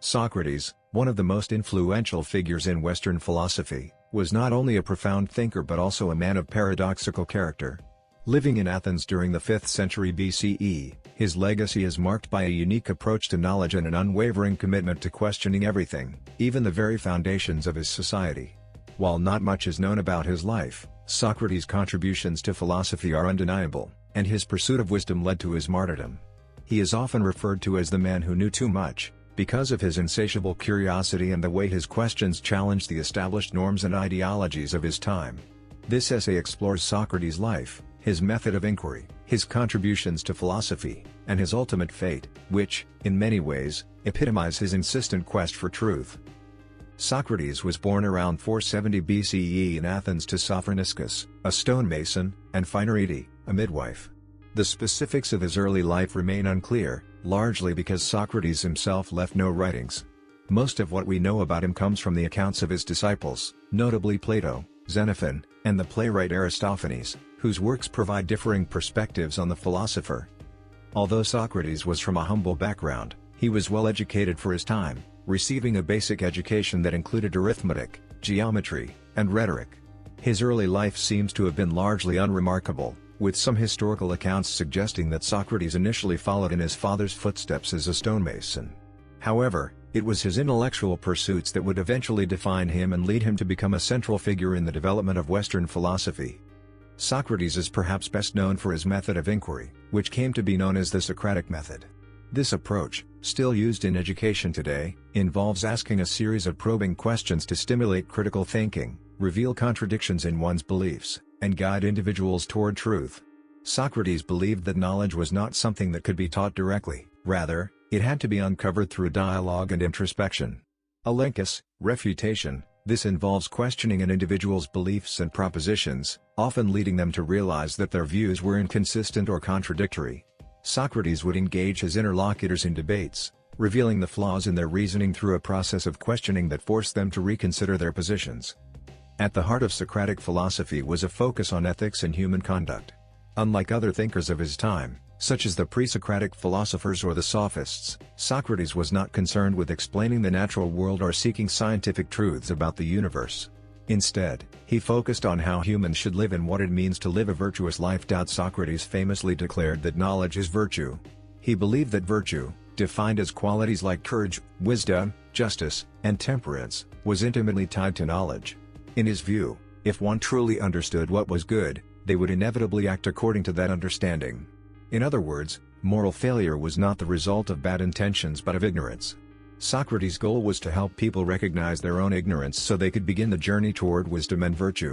Socrates, one of the most influential figures in Western philosophy, was not only a profound thinker but also a man of paradoxical character. Living in Athens during the 5th century BCE, his legacy is marked by a unique approach to knowledge and an unwavering commitment to questioning everything, even the very foundations of his society. While not much is known about his life, Socrates' contributions to philosophy are undeniable, and his pursuit of wisdom led to his martyrdom. He is often referred to as the man who knew too much, because of his insatiable curiosity and the way his questions challenged the established norms and ideologies of his time. This essay explores Socrates' life, his method of inquiry, his contributions to philosophy, and his ultimate fate, which, in many ways, epitomize his insistent quest for truth. Socrates was born around 470 BCE in Athens to Sophroniskos, a stonemason, and Phainarete, a midwife. The specifics of his early life remain unclear, largely because Socrates himself left no writings. Most of what we know about him comes from the accounts of his disciples, notably Plato, Xenophon, and the playwright Aristophanes, whose works provide differing perspectives on the philosopher. Although Socrates was from a humble background, he was well educated for his time, receiving a basic education that included arithmetic, geometry, and rhetoric. His early life seems to have been largely unremarkable, with some historical accounts suggesting that Socrates initially followed in his father's footsteps as a stonemason. However, it was his intellectual pursuits that would eventually define him and lead him to become a central figure in the development of Western philosophy. Socrates is perhaps best known for his method of inquiry, which came to be known as the Socratic method. This approach, still used in education today, involves asking a series of probing questions to stimulate critical thinking, reveal contradictions in one's beliefs, and guide individuals toward truth. Socrates believed that knowledge was not something that could be taught directly, rather, it had to be uncovered through dialogue and introspection. Alenkos, refutation, this involves questioning an individual's beliefs and propositions, often leading them to realize that their views were inconsistent or contradictory. Socrates would engage his interlocutors in debates, revealing the flaws in their reasoning through a process of questioning that forced them to reconsider their positions. At the heart of Socratic philosophy was a focus on ethics and human conduct. Unlike other thinkers of his time, such as the pre-Socratic philosophers or the sophists, Socrates was not concerned with explaining the natural world or seeking scientific truths about the universe. Instead, he focused on how humans should live and what it means to live a virtuous life. Socrates famously declared that knowledge is virtue. He believed that virtue, defined as qualities like courage, wisdom, justice, and temperance, was intimately tied to knowledge. In his view, if one truly understood what was good, they would inevitably act according to that understanding. In other words, moral failure was not the result of bad intentions but of ignorance. Socrates' goal was to help people recognize their own ignorance so they could begin the journey toward wisdom and virtue.